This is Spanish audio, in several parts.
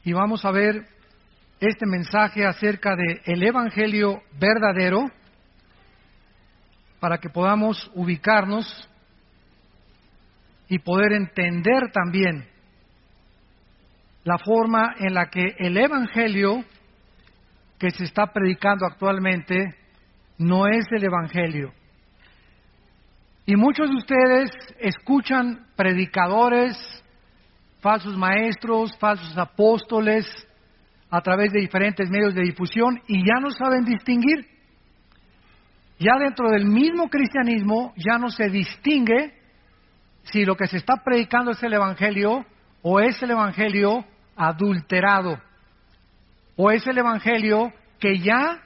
y vamos a ver este mensaje acerca de el Evangelio verdadero para que podamos ubicarnos y poder entender también la forma en la que el Evangelio que se está predicando actualmente no es el Evangelio. Y muchos de ustedes escuchan predicadores, falsos maestros, falsos apóstoles, a través de diferentes medios de difusión y ya no saben distinguir. Ya dentro del mismo cristianismo ya no se distingue si lo que se está predicando es el Evangelio o es el Evangelio adulterado o es el Evangelio que ya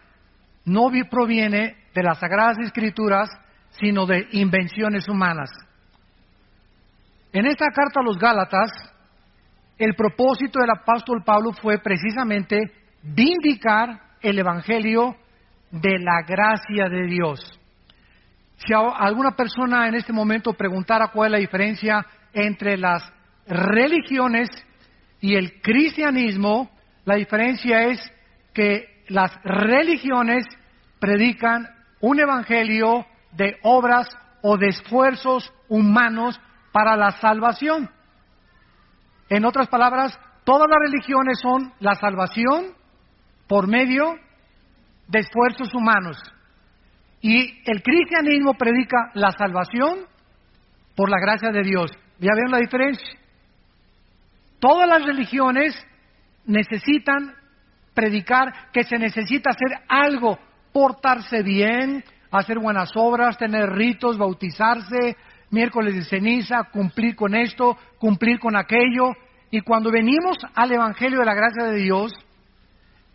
no proviene de las Sagradas Escrituras sino de invenciones humanas. En esta carta a los Gálatas, el propósito del apóstol Pablo fue precisamente vindicar el Evangelio de la gracia de Dios. Si alguna persona en este momento preguntara cuál es la diferencia entre las religiones y el cristianismo, la diferencia es que las religiones predican un evangelio de obras o de esfuerzos humanos para la salvación. En otras palabras, todas las religiones son la salvación por medio de esfuerzos humanos. Y el cristianismo predica la salvación por la gracia de Dios. ¿Ya ven la diferencia? Todas las religiones necesitan predicar que se necesita hacer algo, portarse bien, hacer buenas obras, tener ritos, bautizarse, miércoles de ceniza, cumplir con esto, cumplir con aquello. Y cuando venimos al Evangelio de la gracia de Dios,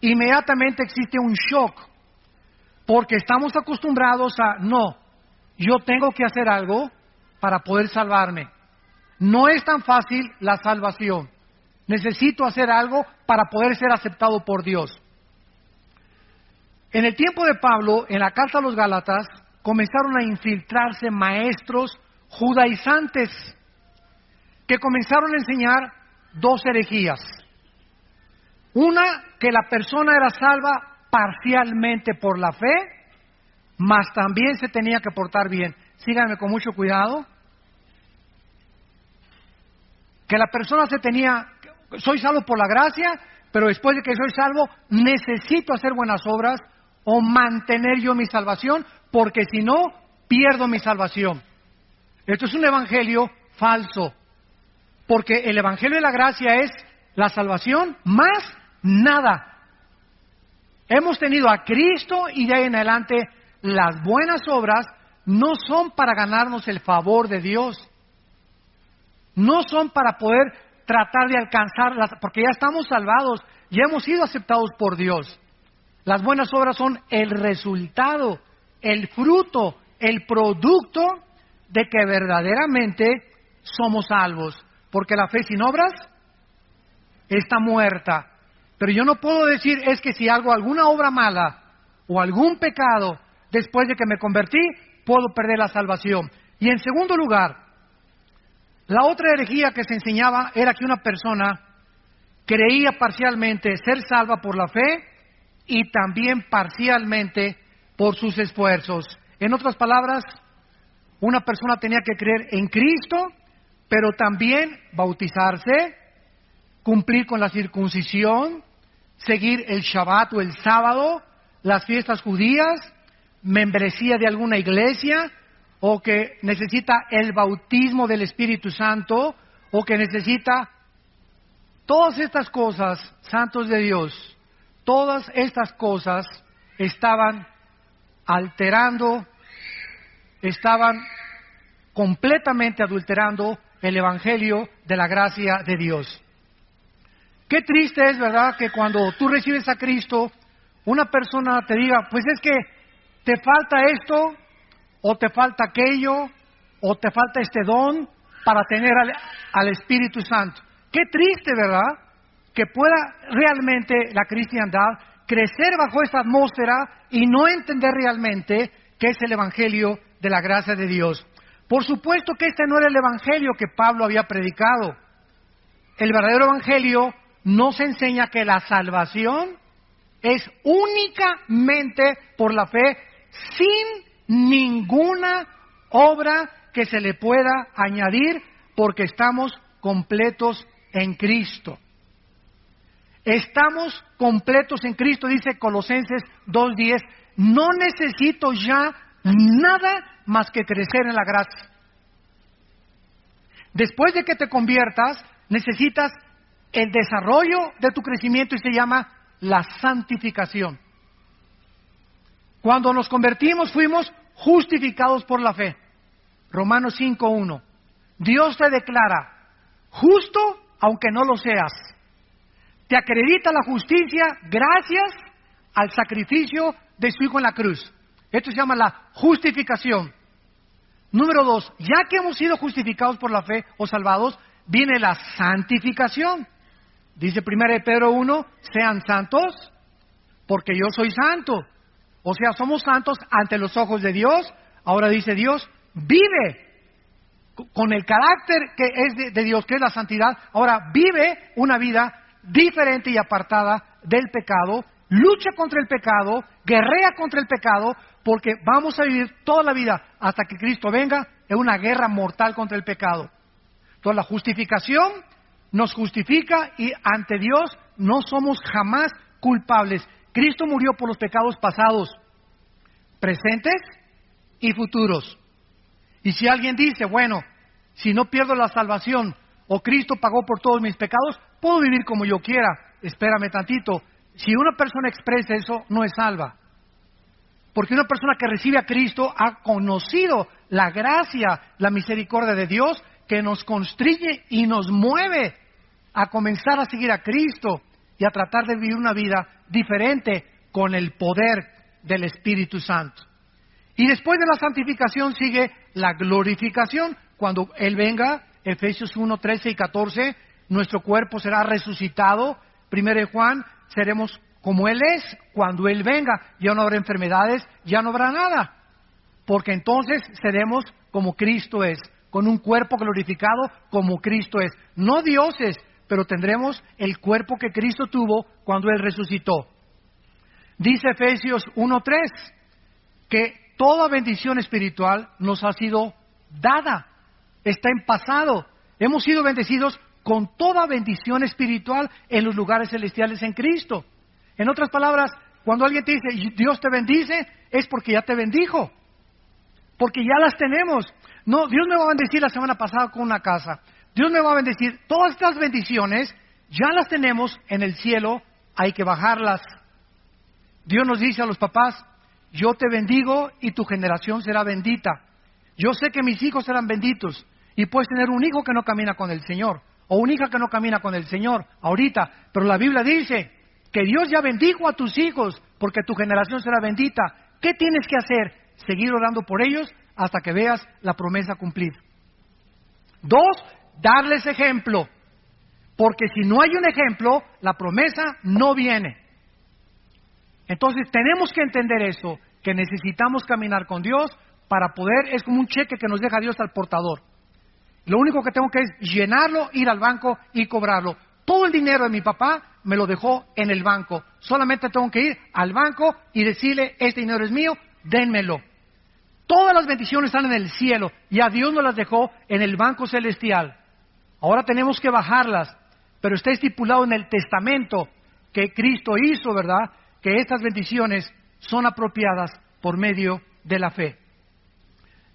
inmediatamente existe un shock, porque estamos acostumbrados a, no, yo tengo que hacer algo para poder salvarme. No es tan fácil la salvación. Necesito hacer algo para poder ser aceptado por Dios. En el tiempo de Pablo, en la carta a los Gálatas, comenzaron a infiltrarse maestros judaizantes que comenzaron a enseñar dos herejías. Una, que la persona era salva parcialmente por la fe, mas también se tenía que portar bien. Síganme con mucho cuidado. Que la persona soy salvo por la gracia, pero después de que soy salvo, necesito hacer buenas obras o mantener yo mi salvación, porque si no, pierdo mi salvación. Esto es un evangelio falso, porque el evangelio de la gracia es la salvación más nada. Hemos tenido a Cristo y de ahí en adelante las buenas obras no son para ganarnos el favor de Dios. No son para poder tratar de alcanzarlas, porque ya estamos salvados, ya hemos sido aceptados por Dios. Las buenas obras son el resultado, el fruto, el producto de que verdaderamente somos salvos. Porque la fe sin obras está muerta. Pero yo no puedo decir, es que si hago alguna obra mala o algún pecado después de que me convertí, puedo perder la salvación. Y en segundo lugar, la otra herejía que se enseñaba era que una persona creía parcialmente ser salva por la fe y también parcialmente por sus esfuerzos. En otras palabras, una persona tenía que creer en Cristo, pero también bautizarse, cumplir con la circuncisión, seguir el Shabbat o el sábado, las fiestas judías, membresía de alguna iglesia, o que necesita el bautismo del Espíritu Santo, o que necesita todas estas cosas, santos de Dios, todas estas cosas estaban alterando, estaban completamente adulterando el Evangelio de la gracia de Dios. Qué triste es, ¿verdad?, que cuando tú recibes a Cristo, una persona te diga, pues es que te falta esto, o te falta aquello, o te falta este don para tener al Espíritu Santo. Qué triste, ¿verdad?, que pueda realmente la cristiandad crecer bajo esta atmósfera y no entender realmente qué es el Evangelio de la gracia de Dios. Por supuesto que este no era el Evangelio que Pablo había predicado. El verdadero Evangelio nos enseña que la salvación es únicamente por la fe, sin ninguna obra que se le pueda añadir, porque estamos completos en Cristo. Estamos completos en Cristo, dice Colosenses 2:10. No necesito ya nada más que crecer en la gracia. Después de que te conviertas, necesitas el desarrollo de tu crecimiento y se llama la santificación. Cuando nos convertimos fuimos justificados por la fe. Romanos 5:1. Dios te declara justo aunque no lo seas. Te acredita la justicia gracias al sacrificio de su Hijo en la cruz. Esto se llama la justificación. Número 2, ya que hemos sido justificados por la fe o salvados, viene la santificación. Dice 1 Pedro 1, sean santos, porque yo soy santo. O sea, somos santos ante los ojos de Dios. Ahora dice Dios, vive con el carácter que es de Dios, que es la santidad. Ahora vive una vida diferente y apartada del pecado, lucha contra el pecado, guerrea contra el pecado, porque vamos a vivir toda la vida hasta que Cristo venga en una guerra mortal contra el pecado. Entonces la justificación nos justifica y ante Dios no somos jamás culpables. Cristo murió por los pecados pasados, presentes y futuros. Y si alguien dice, bueno, si no pierdo la salvación o Cristo pagó por todos mis pecados, puedo vivir como yo quiera. Espérame tantito. Si una persona expresa eso, no es salva. Porque una persona que recibe a Cristo ha conocido la gracia, la misericordia de Dios que nos constriñe y nos mueve a comenzar a seguir a Cristo y a tratar de vivir una vida diferente con el poder del Espíritu Santo. Y después de la santificación sigue la glorificación. Cuando Él venga, Efesios 1, 13 y 14, nuestro cuerpo será resucitado. 1 Juan, seremos como Él es cuando Él venga. Ya no habrá enfermedades, ya no habrá nada. Porque entonces seremos como Cristo es, con un cuerpo glorificado como Cristo es. No dioses, pero tendremos el cuerpo que Cristo tuvo cuando Él resucitó. Dice Efesios 1:3 que toda bendición espiritual nos ha sido dada, está en pasado. Hemos sido bendecidos con toda bendición espiritual en los lugares celestiales en Cristo. En otras palabras, cuando alguien te dice, Dios te bendice, es porque ya te bendijo. Porque ya las tenemos. No, Dios me va a bendecir la semana pasada con una casa. Dios me va a bendecir. Todas estas bendiciones ya las tenemos en el cielo, hay que bajarlas. Dios nos dice a los papás, yo te bendigo y tu generación será bendita. Yo sé que mis hijos serán benditos. Y puedes tener un hijo que no camina con el Señor, o una hija que no camina con el Señor ahorita. Pero la Biblia dice que Dios ya bendijo a tus hijos, porque tu generación será bendita. ¿Qué tienes que hacer? Seguir orando por ellos hasta que veas la promesa cumplida. 2, darles ejemplo. Porque si no hay un ejemplo, la promesa no viene. Entonces tenemos que entender eso, que necesitamos caminar con Dios para poder, es como un cheque que nos deja Dios al portador. Lo único que tengo que es llenarlo, ir al banco y cobrarlo. Todo el dinero de mi papá me lo dejó en el banco. Solamente tengo que ir al banco y decirle, este dinero es mío, dénmelo. Todas las bendiciones están en el cielo y a Dios nos las dejó en el banco celestial. Ahora tenemos que bajarlas, pero está estipulado en el testamento que Cristo hizo, ¿verdad?, que estas bendiciones son apropiadas por medio de la fe.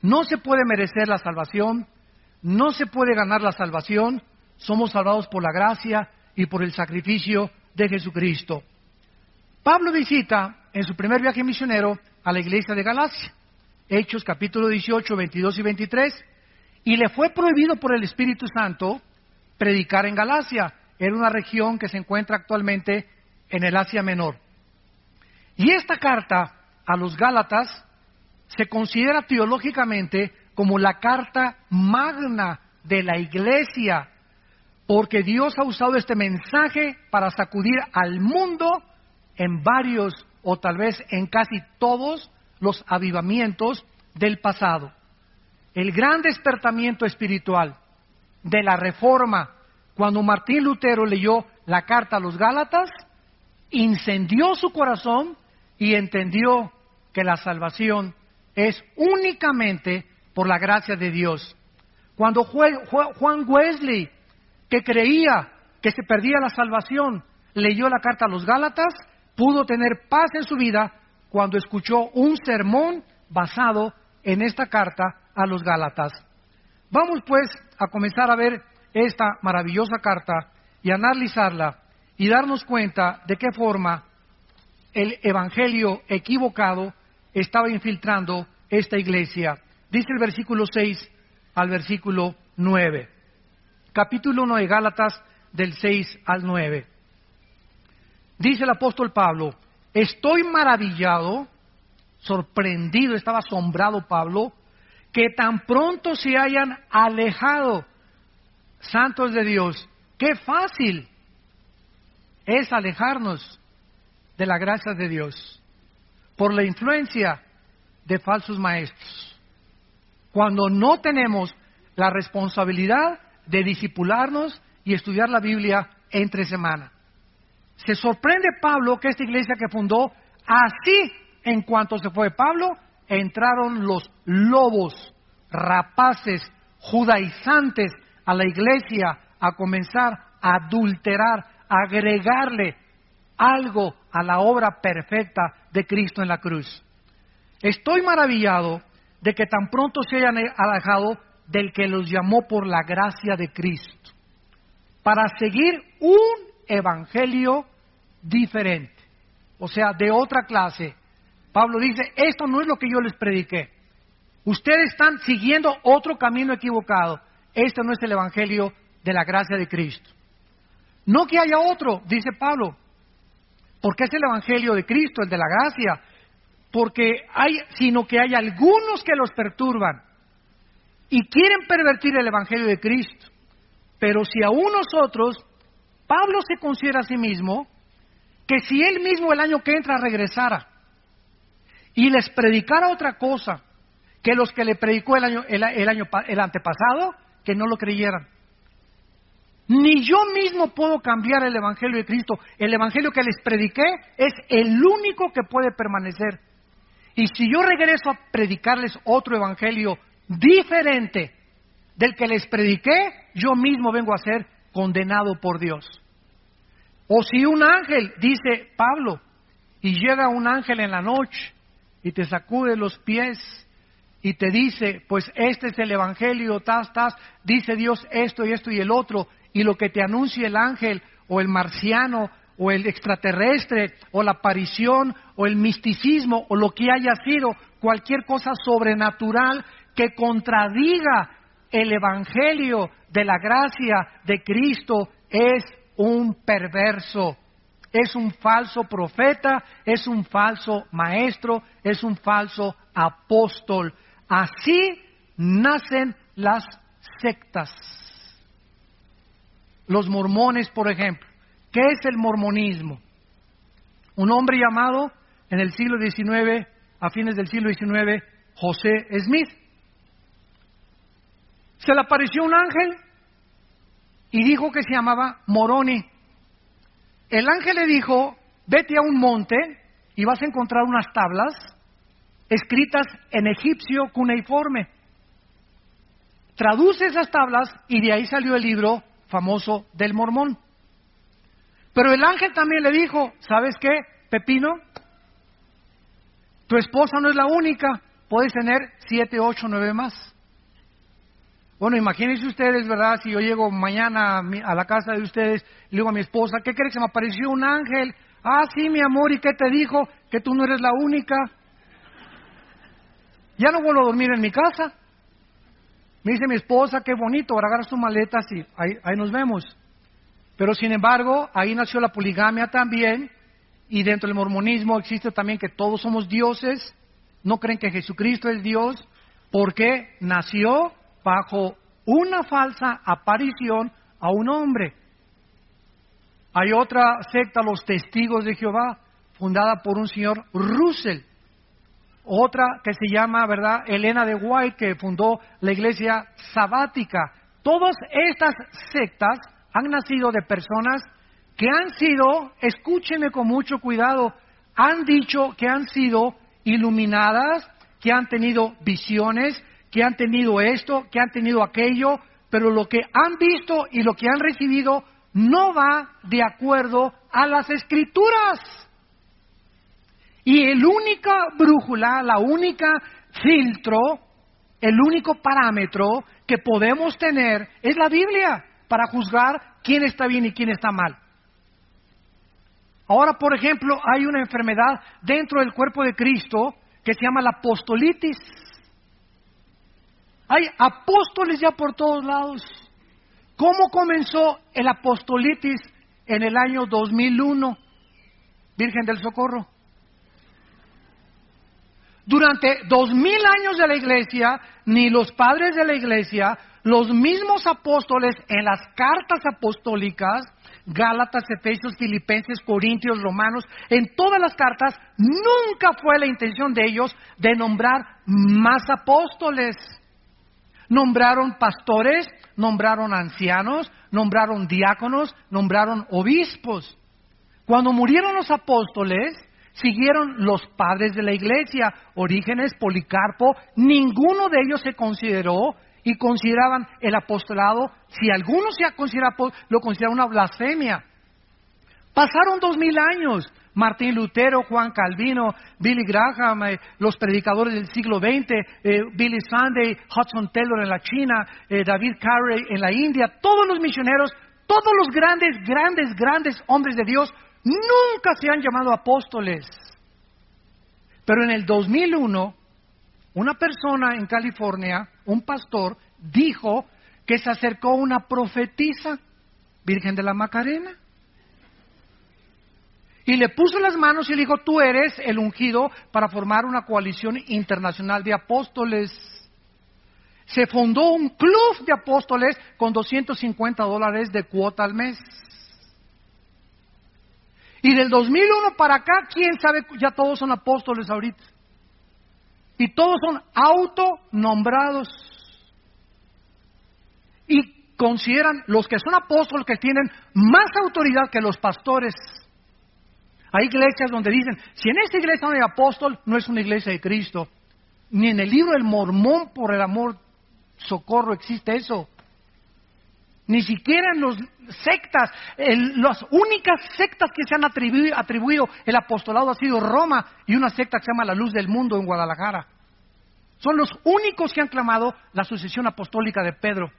No se puede merecer la salvación, no se puede ganar la salvación, somos salvados por la gracia y por el sacrificio de Jesucristo. Pablo visita en su primer viaje misionero a la iglesia de Galacia, Hechos capítulo 18, 22 y 23, y le fue prohibido por el Espíritu Santo predicar en Galacia. Era una región que se encuentra actualmente en el Asia Menor. Y esta carta a los Gálatas se considera teológicamente como la carta magna de la iglesia, porque Dios ha usado este mensaje para sacudir al mundo en varios, o tal vez en casi todos, los avivamientos del pasado. El gran despertamiento espiritual de la Reforma, cuando Martín Lutero leyó la carta a los Gálatas, incendió su corazón y entendió que la salvación es únicamente por la gracia de Dios. Cuando Juan Wesley, que creía que se perdía la salvación, leyó la carta a los Gálatas, pudo tener paz en su vida cuando escuchó un sermón basado en esta carta a los Gálatas. Vamos pues a comenzar a ver esta maravillosa carta y analizarla y darnos cuenta de qué forma el evangelio equivocado estaba infiltrando esta iglesia. Dice el versículo 6 al versículo 9. Capítulo 1 de Gálatas, del 6 al 9. Dice el apóstol Pablo: estoy maravillado, sorprendido, estaba asombrado Pablo, que tan pronto se hayan alejado, santos de Dios. Qué fácil es alejarnos de la gracia de Dios por la influencia de falsos maestros, cuando no tenemos la responsabilidad de discipularnos y estudiar la Biblia entre semana. Se sorprende Pablo que esta iglesia que fundó, así en cuanto se fue Pablo, entraron los lobos, rapaces, judaizantes a la iglesia a comenzar a adulterar, a agregarle algo a la obra perfecta de Cristo en la cruz. Estoy maravillado de que tan pronto se hayan alejado del que los llamó por la gracia de Cristo, para seguir un evangelio diferente, o sea, de otra clase. Pablo dice, esto no es lo que yo les prediqué. Ustedes están siguiendo otro camino equivocado. Este no es el evangelio de la gracia de Cristo. No que haya otro, dice Pablo, porque es el evangelio de Cristo, el de la gracia, sino que hay algunos que los perturban y quieren pervertir el evangelio de Cristo. Pero si aún nosotros, Pablo se considera a sí mismo que si él mismo el año que entra regresara y les predicara otra cosa que los que le predicó el antepasado, que no lo creyeran. Ni yo mismo puedo cambiar el evangelio de Cristo. El evangelio que les prediqué es el único que puede permanecer. Y si yo regreso a predicarles otro evangelio diferente del que les prediqué, yo mismo vengo a ser condenado por Dios. O si un ángel, dice Pablo, y llega un ángel en la noche y te sacude los pies y te dice, pues este es el evangelio, dice Dios esto y esto y el otro, y lo que te anuncie el ángel o el marciano o el extraterrestre o la aparición o el misticismo o lo que haya sido, cualquier cosa sobrenatural que contradiga el evangelio de la gracia de Cristo, es un perverso, es un falso profeta, es un falso maestro, es un falso apóstol. Así nacen las sectas. Los mormones, por ejemplo. ¿Qué es el mormonismo? Un hombre llamado en el siglo XIX, a fines del siglo XIX, José Smith. Se le apareció un ángel y dijo que se llamaba Moroni. El ángel le dijo, vete a un monte y vas a encontrar unas tablas escritas en egipcio cuneiforme. Traduce esas tablas y de ahí salió el libro famoso del Mormón. Pero el ángel también le dijo, ¿sabes qué, Pepino? Tu esposa no es la única, puedes tener 7, 8, 9 más. Bueno, imagínense ustedes, ¿verdad? Si yo llego mañana a la casa de ustedes y le digo a mi esposa, ¿qué crees? Se me apareció un ángel. Ah, sí, mi amor, ¿y qué te dijo? Que tú no eres la única. Ya no vuelvo a dormir en mi casa. Me dice mi esposa, qué bonito, ahora agarras tus maletas y ahí nos vemos. Pero sin embargo, ahí nació la poligamia también, y dentro del mormonismo existe también que todos somos dioses, no creen que Jesucristo es Dios, porque nació bajo una falsa aparición a un hombre. Hay otra secta, los Testigos de Jehová, fundada por un señor Russell. Otra que se llama, ¿verdad?, Elena de White, que fundó la iglesia sabática. Todas estas sectas han nacido de personas que han sido, escúchenme con mucho cuidado, han dicho que han sido iluminadas, que han tenido visiones, que han tenido esto, que han tenido aquello, pero lo que han visto y lo que han recibido no va de acuerdo a las Escrituras. Y el única brújula, la única filtro, el único parámetro que podemos tener es la Biblia para juzgar quién está bien y quién está mal. Ahora, por ejemplo, hay una enfermedad dentro del cuerpo de Cristo que se llama la apostolitis. Hay apóstoles ya por todos lados. ¿Cómo comenzó el apostolitis en el año 2001? Virgen del Socorro. Durante 2000 años de la iglesia, ni los padres de la iglesia, los mismos apóstoles en las cartas apostólicas, Gálatas, Efesios, Filipenses, Corintios, Romanos, en todas las cartas, nunca fue la intención de ellos de nombrar más apóstoles. Nombraron pastores, nombraron ancianos, nombraron diáconos, nombraron obispos. Cuando murieron los apóstoles, siguieron los padres de la iglesia, Orígenes, Policarpo, ninguno de ellos se consideró y consideraban el apostolado, si alguno se considera, lo considera una blasfemia. Pasaron 2000 años, Martín Lutero, Juan Calvino, Billy Graham, los predicadores del siglo XX, Billy Sunday, Hudson Taylor en la China, David Carey en la India, todos los misioneros, todos los grandes hombres de Dios, nunca se han llamado apóstoles. Pero en el 2001, una persona en California, un pastor, dijo que se acercó una profetisa, Virgen de la Macarena, y le puso las manos y le dijo: tú eres el ungido para formar una coalición internacional de apóstoles. Se fundó un club de apóstoles con $250 de cuota al mes. Y del 2001 para acá, quién sabe, ya todos son apóstoles ahorita. Y todos son autonombrados. Y consideran los que son apóstoles que tienen más autoridad que los pastores. Hay iglesias donde dicen: si en esta iglesia no hay apóstol, no es una iglesia de Cristo. Ni en el libro del Mormón, por el amor, socorro, existe eso. Ni siquiera en las sectas, las únicas sectas que se han atribuido el apostolado ha sido Roma y una secta que se llama La Luz del Mundo en Guadalajara. Son los únicos que han clamado la sucesión apostólica de Pedro.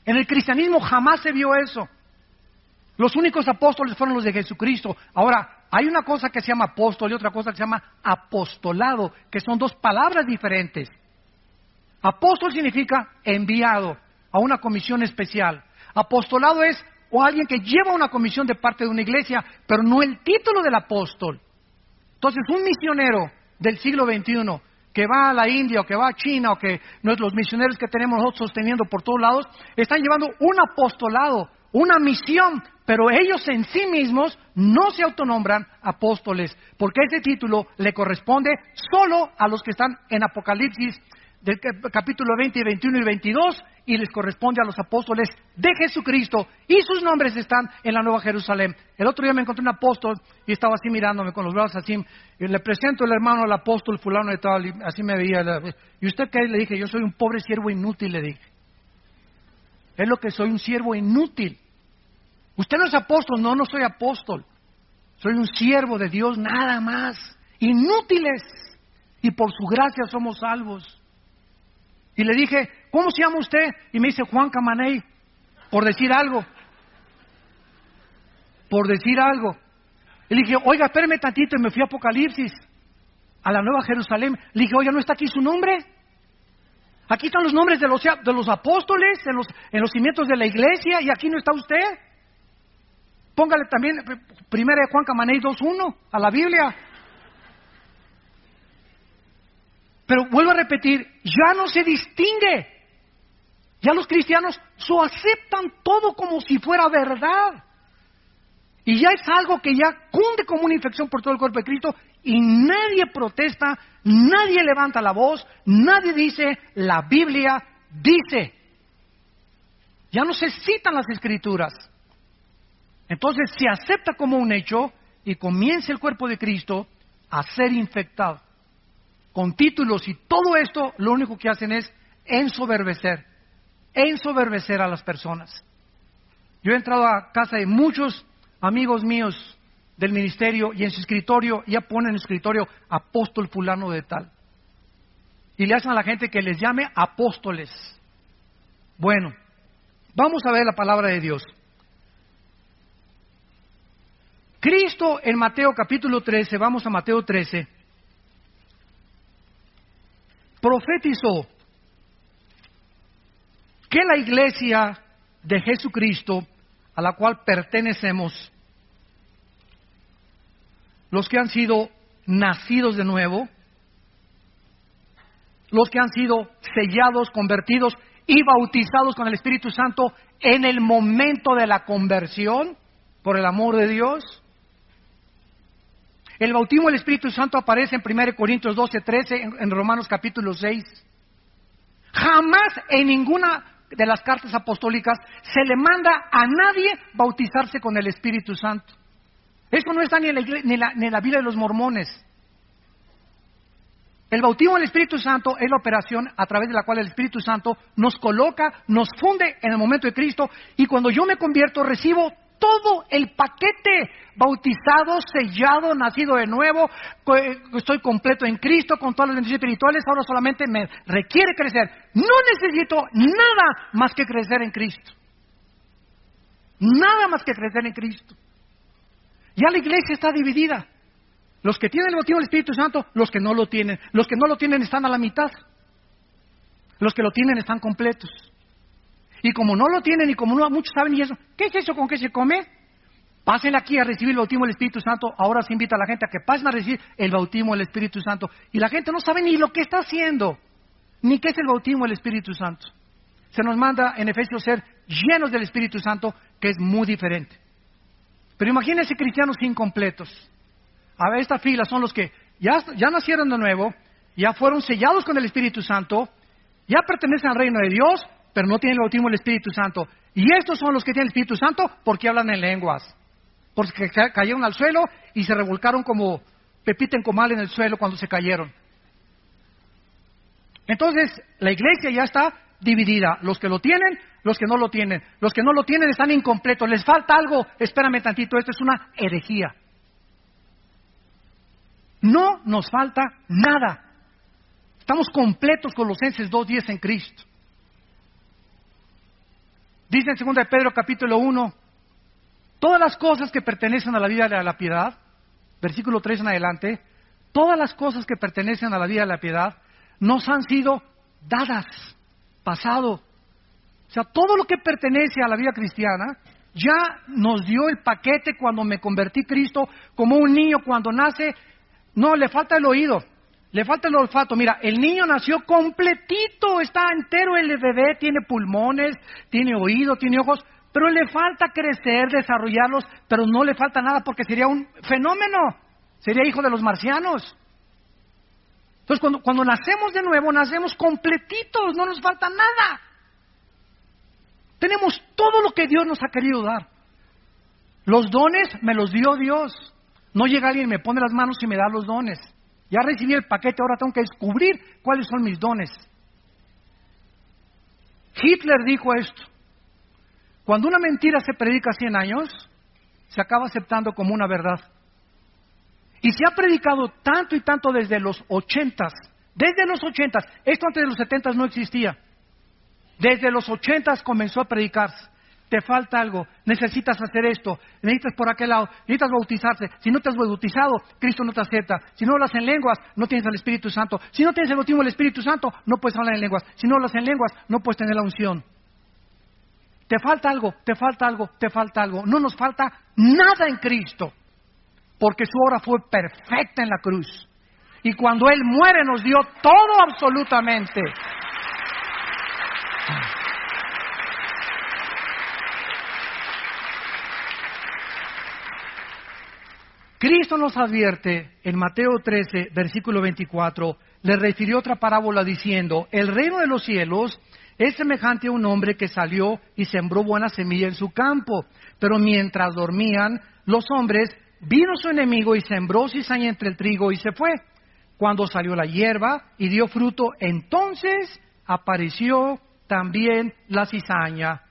En el cristianismo jamás se vio eso. Los únicos apóstoles fueron los de Jesucristo. Ahora, hay una cosa que se llama apóstol y otra cosa que se llama apostolado, que son dos palabras diferentes. Apóstol significa enviado a una comisión especial. Apostolado es o alguien que lleva una comisión de parte de una iglesia, pero no el título del apóstol. Entonces, un misionero del siglo XXI que va a la India o que va a China o que los misioneros que tenemos nosotros sosteniendo por todos lados, están llevando un apostolado, una misión, pero ellos en sí mismos no se autonombran apóstoles, porque ese título le corresponde solo a los que están en Apocalipsis del capítulo 20, 21 y 22, y les corresponde a los apóstoles de Jesucristo, y sus nombres están en la Nueva Jerusalén. El otro día me encontré un apóstol y estaba así mirándome con los brazos así, y le presento el hermano al apóstol fulano de tal, y así me veía. ¿Y usted qué? Le dije: yo soy un pobre siervo inútil, le dije. Es lo que soy, un siervo inútil. Usted no es apóstol. No, no soy apóstol. Soy un siervo de Dios, nada más. Inútiles. Y por su gracia somos salvos. Y le dije: ¿cómo se llama usted? Y me dice: Juan Camaney. Por decir algo. Por decir algo. Y le dije: oiga, espéreme tantito. Y me fui a Apocalipsis, a la Nueva Jerusalén. Le dije: oiga, ¿no está aquí su nombre? Aquí están los nombres de los apóstoles, en los cimientos de la iglesia, y aquí no está usted. Póngale también 1 Juan Camaney 2:1 a la Biblia. Pero vuelvo a repetir, ya no se distingue. Ya los cristianos aceptan todo como si fuera verdad. Y ya es algo que ya cunde como una infección por todo el cuerpo de Cristo, y nadie protesta, nadie levanta la voz, nadie dice: la Biblia dice. Ya no se citan las Escrituras. Entonces se acepta como un hecho y comienza el cuerpo de Cristo a ser infectado con títulos, y todo esto lo único que hacen es ensoberbecer a las personas. Yo he entrado a casa de muchos amigos míos del ministerio y en su escritorio ya ponen en su escritorio apóstol fulano de tal. Y le hacen a la gente que les llame apóstoles. Bueno, vamos a ver la palabra de Dios. Cristo en Mateo capítulo 13, vamos a Mateo 13, profetizó que la iglesia de Jesucristo, a la cual pertenecemos, los que han sido nacidos de nuevo, los que han sido sellados, convertidos y bautizados con el Espíritu Santo en el momento de la conversión, por el amor de Dios. El bautismo del Espíritu Santo aparece en 1 Corintios 12, 13, en Romanos capítulo 6. Jamás en ninguna de las cartas apostólicas se le manda a nadie bautizarse con el Espíritu Santo. Eso no está ni en la Biblia de los mormones. El bautismo del Espíritu Santo es la operación a través de la cual el Espíritu Santo nos coloca, nos funde en el momento de Cristo, y cuando yo me convierto recibo todo el paquete: bautizado, sellado, nacido de nuevo, estoy completo en Cristo con todas las bendiciones espirituales. Ahora solamente me requiere crecer. No necesito nada más que crecer en Cristo. Nada más que crecer en Cristo. Ya la iglesia está dividida. Los que tienen el bautismo del Espíritu Santo, los que no lo tienen. Los que no lo tienen están a la mitad. Los que lo tienen están completos. Y como no lo tienen y como no muchos saben y eso, ¿qué es eso con qué se come? Pasen aquí a recibir el bautismo del Espíritu Santo. Ahora se invita a la gente a que pasen a recibir el bautismo del Espíritu Santo. Y la gente no sabe ni lo que está haciendo, ni qué es el bautismo del Espíritu Santo. Se nos manda en Efesios ser llenos del Espíritu Santo, que es muy diferente. Pero imagínense cristianos incompletos. A ver, esta fila son los que ya nacieron de nuevo, ya fueron sellados con el Espíritu Santo, ya pertenecen al reino de Dios, pero no tienen el bautismo del Espíritu Santo. Y estos son los que tienen el Espíritu Santo porque hablan en lenguas. Porque cayeron al suelo y se revolcaron como pepita en comal en el suelo cuando se cayeron. Entonces, la iglesia ya está dividida. Los que lo tienen, los que no lo tienen. Los que no lo tienen están incompletos. Les falta algo. Espérame tantito, esto es una herejía. No nos falta nada. Estamos completos, Colosenses 2:10 en Cristo. Dice en 2 de Pedro capítulo 1, todas las cosas que pertenecen a la vida de la piedad, versículo 3 en adelante, todas las cosas que pertenecen a la vida de la piedad nos han sido dadas, pasado. O sea, todo lo que pertenece a la vida cristiana ya nos dio el paquete cuando me convertí a Cristo, como un niño cuando nace. No, le falta el oído, le falta el olfato. Mira, el niño nació completito, está entero el bebé, tiene pulmones, tiene oído, tiene ojos, pero le falta crecer, desarrollarlos, pero no le falta nada porque sería un fenómeno, sería hijo de los marcianos. Entonces, cuando nacemos de nuevo, nacemos completitos, no nos falta nada. Tenemos todo lo que Dios nos ha querido dar. Los dones me los dio Dios. No llega alguien y me pone las manos y me da los dones. Ya recibí el paquete, ahora tengo que descubrir cuáles son mis dones. Hitler dijo esto: cuando una mentira se predica 100 años, se acaba aceptando como una verdad. Y se ha predicado tanto y tanto desde los 80s. Desde los 80s. Esto antes de los 70s no existía. Desde los 80s comenzó a predicarse. Te falta algo, necesitas hacer esto, necesitas por aquel lado, necesitas bautizarse. Si no te has bautizado, Cristo no te acepta. Si no hablas en lenguas, no tienes el Espíritu Santo. Si no tienes el bautismo del Espíritu Santo, no puedes hablar en lenguas. Si no hablas en lenguas, no puedes tener la unción. Te falta algo, te falta algo, te falta algo. No nos falta nada en Cristo, porque su obra fue perfecta en la cruz. Y cuando Él muere nos dio todo absolutamente. Cristo nos advierte en Mateo 13, versículo 24, le refirió otra parábola diciendo: el reino de los cielos es semejante a un hombre que salió y sembró buena semilla en su campo. Pero mientras dormían los hombres, vino su enemigo y sembró cizaña entre el trigo y se fue. Cuando salió la hierba y dio fruto, entonces apareció también la cizaña.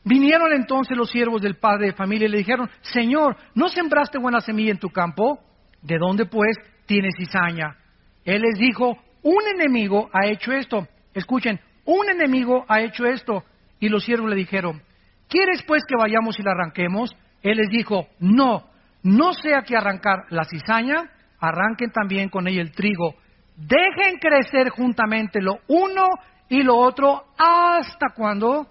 Vinieron entonces los siervos del padre de familia y le dijeron: Señor, ¿no sembraste buena semilla en tu campo? ¿De dónde pues tienes cizaña? Él les dijo: un enemigo ha hecho esto. Escuchen, un enemigo ha hecho esto. Y los siervos le dijeron: ¿quieres pues que vayamos y la arranquemos? Él les dijo: no sea que arrancar la cizaña, arranquen también con ella el trigo. Dejen crecer juntamente lo uno y lo otro, ¿hasta cuándo?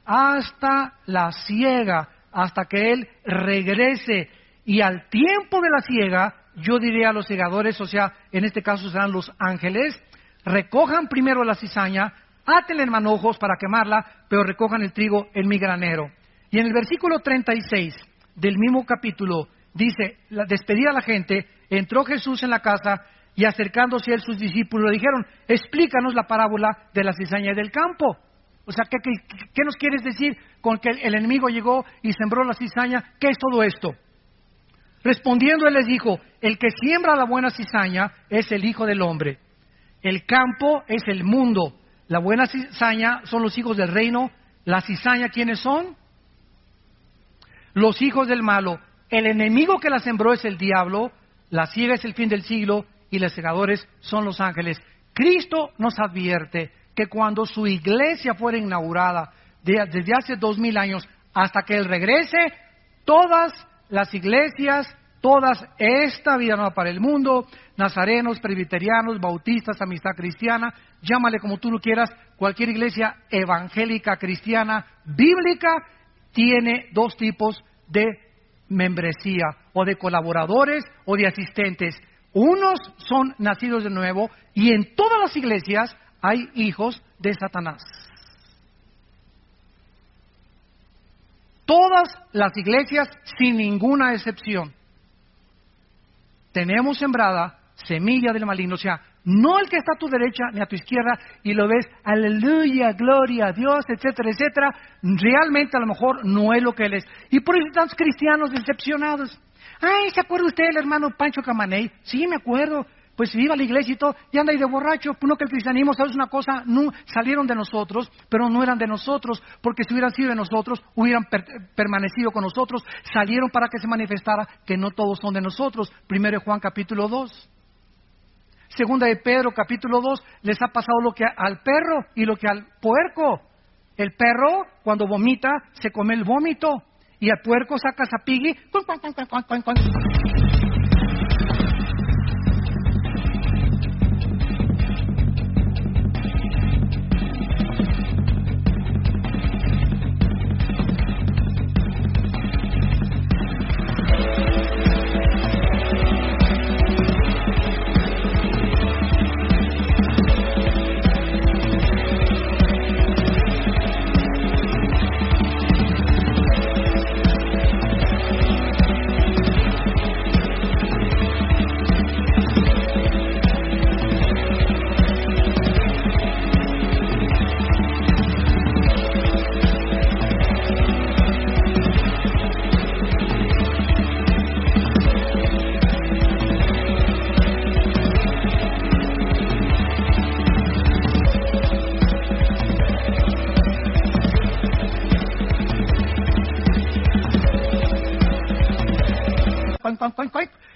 Hasta la siega, hasta que Él regrese. Y al tiempo de la siega, yo diré a los segadores, o sea, en este caso serán los ángeles: recojan primero la cizaña, átenla en manojos para quemarla, pero recojan el trigo en mi granero. Y en el versículo 36 del mismo capítulo dice: despedida a la gente, entró Jesús en la casa y acercándose a él sus discípulos le dijeron: explícanos la parábola de la cizaña y del campo. O sea, ¿qué nos quieres decir con que el enemigo llegó y sembró la cizaña? ¿Qué es todo esto? Respondiendo él les dijo: el que siembra la buena cizaña es el Hijo del Hombre. El campo es el mundo. La buena cizaña son los hijos del reino. La cizaña, ¿quiénes son? Los hijos del malo. El enemigo que la sembró es el diablo. La siega es el fin del siglo y los segadores son los ángeles. Cristo nos advierte que cuando su iglesia fuera inaugurada, desde hace 2000 años hasta que Él regrese, todas las iglesias, todas esta vida nueva para el mundo, nazarenos, presbiterianos, bautistas, amistad cristiana, llámale como tú lo quieras, cualquier iglesia evangélica, cristiana, bíblica, tiene dos tipos de membresía, o de colaboradores o de asistentes. Unos son nacidos de nuevo y en todas las iglesias hay hijos de Satanás. Todas las iglesias, sin ninguna excepción, tenemos sembrada semilla del maligno. O sea, no el que está a tu derecha ni a tu izquierda y lo ves, aleluya, gloria a Dios, etcétera, etcétera. Realmente a lo mejor no es lo que él es. Y por eso tantos cristianos decepcionados. Ay, ¿se acuerda usted del hermano Pancho Camaney? Sí, me acuerdo. Pues iba a la iglesia y todo, y anda ahí de borracho. Pues no, que el cristianismo, ¿sabes una cosa? No, salieron de nosotros, pero no eran de nosotros, porque si hubieran sido de nosotros, hubieran permanecido con nosotros. Salieron para que se manifestara que no todos son de nosotros. 1 Juan capítulo 2. Segunda de Pedro capítulo 2, les ha pasado lo que al perro y lo que al puerco. El perro, cuando vomita, se come el vómito, y el puerco saca sapigui.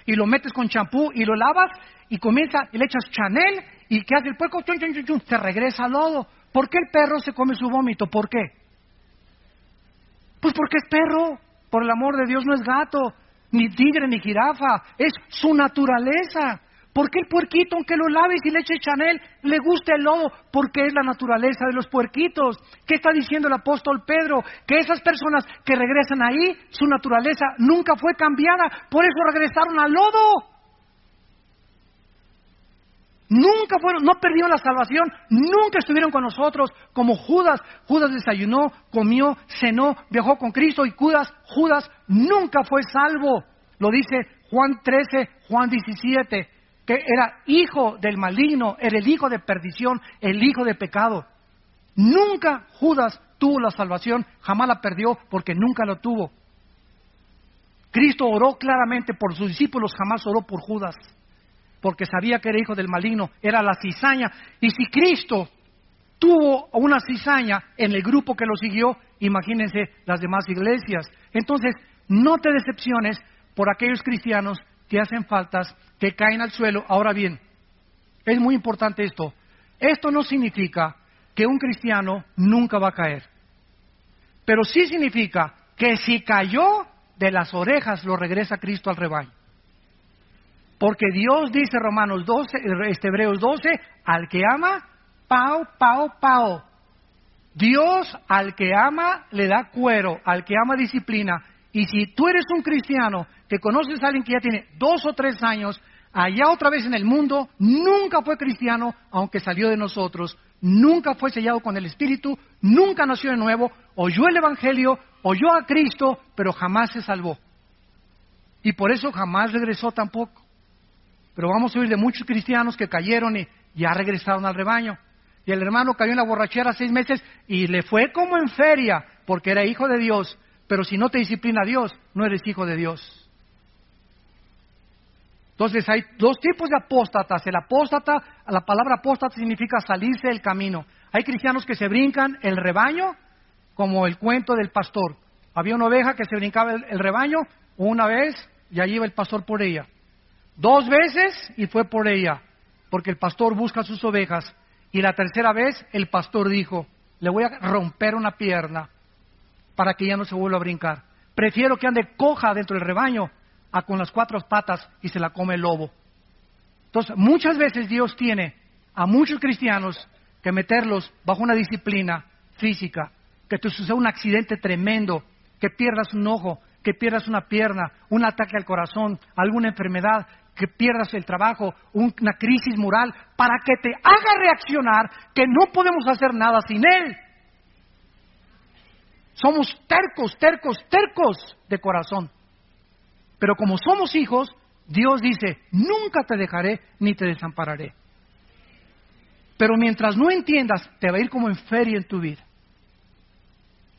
Y lo metes con champú y lo lavas y comienza y le echas Chanel y ¿qué hace el puerco? Chun, chun, chun, chun, se regresa al lodo. ¿Por qué el perro se come su vómito? ¿Por qué? Pues porque es perro. Por el amor de Dios, no es gato, ni tigre, ni jirafa. Es su naturaleza. ¿Por qué el puerquito, aunque lo laves y le eches Chanel, le gusta el lodo? Porque es la naturaleza de los puerquitos. ¿Qué está diciendo el apóstol Pedro? Que esas personas que regresan ahí, su naturaleza nunca fue cambiada. Por eso regresaron al lodo. Nunca fueron, no perdieron la salvación, nunca estuvieron con nosotros como Judas. Judas desayunó, comió, cenó, viajó con Cristo y Judas nunca fue salvo. Lo dice Juan 13, Juan 17. que era hijo del maligno, era el hijo de perdición, el hijo de pecado. Nunca Judas tuvo la salvación, jamás la perdió porque nunca la tuvo. Cristo oró claramente por sus discípulos, jamás oró por Judas, porque sabía que era hijo del maligno, era la cizaña. Y si Cristo tuvo una cizaña en el grupo que lo siguió, imagínense las demás iglesias. Entonces, no te decepciones por aquellos cristianos que hacen faltas, que caen al suelo. Ahora bien, es muy importante esto. Esto no significa que un cristiano nunca va a caer, pero sí significa que si cayó, de las orejas lo regresa Cristo al rebaño. Porque Dios dice, Hebreos 12, al que ama, pao, pao, pao. Dios al que ama le da cuero, al que ama disciplina. Y si tú eres un cristiano que conoces a alguien que ya tiene 2 o 3 años, allá otra vez en el mundo, nunca fue cristiano, aunque salió de nosotros, nunca fue sellado con el Espíritu, nunca nació de nuevo, oyó el Evangelio, oyó a Cristo, pero jamás se salvó. Y por eso jamás regresó tampoco. Pero vamos a oír de muchos cristianos que cayeron y ya regresaron al rebaño. Y el hermano cayó en la borrachera 6 meses y le fue como en feria, porque era hijo de Dios. Pero si no te disciplina Dios, no eres hijo de Dios. Entonces hay 2 tipos de apóstatas. El apóstata, la palabra apóstata significa salirse del camino. Hay cristianos que se brincan el rebaño, como el cuento del pastor. Había una oveja que se brincaba el rebaño una vez y allí iba el pastor por ella. 2 veces y fue por ella, porque el pastor busca sus ovejas. Y la tercera vez el pastor dijo, le voy a romper una pierna para que ya no se vuelva a brincar. Prefiero que ande coja dentro del rebaño a con las 4 patas y se la come el lobo. Entonces, muchas veces Dios tiene a muchos cristianos que meterlos bajo una disciplina física, que te suceda un accidente tremendo, que pierdas un ojo, que pierdas una pierna, un ataque al corazón, alguna enfermedad, que pierdas el trabajo, una crisis moral, para que te haga reaccionar que no podemos hacer nada sin Él. Somos tercos, tercos, tercos de corazón. Pero como somos hijos, Dios dice, nunca te dejaré ni te desampararé. Pero mientras no entiendas, te va a ir como en feria en tu vida.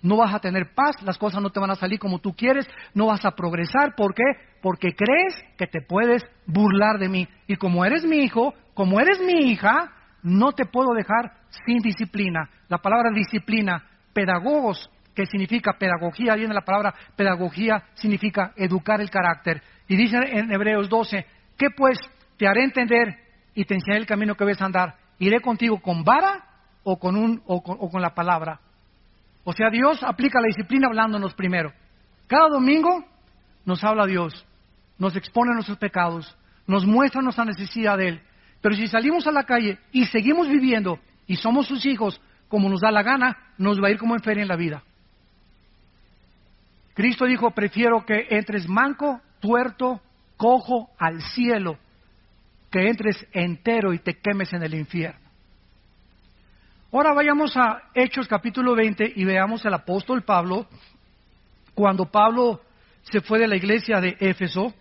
No vas a tener paz, las cosas no te van a salir como tú quieres, no vas a progresar. ¿Por qué? Porque crees que te puedes burlar de mí. Y como eres mi hijo, como eres mi hija, no te puedo dejar sin disciplina. La palabra disciplina, pedagogos, que significa pedagogía, viene la palabra pedagogía, significa educar el carácter. Y dice en Hebreos 12, ¿qué pues? Te haré entender y te enseñaré el camino que debes andar. ¿Iré contigo con vara o con la palabra? O sea, Dios aplica la disciplina hablándonos primero. Cada domingo nos habla Dios, nos expone nuestros pecados, nos muestra nuestra necesidad de Él. Pero si salimos a la calle y seguimos viviendo y somos sus hijos como nos da la gana, nos va a ir como en feria en la vida. Cristo dijo, prefiero que entres manco, tuerto, cojo al cielo, que entres entero y te quemes en el infierno. Ahora vayamos a Hechos capítulo 20 y veamos al apóstol Pablo. Cuando Pablo se fue de la iglesia de Éfeso,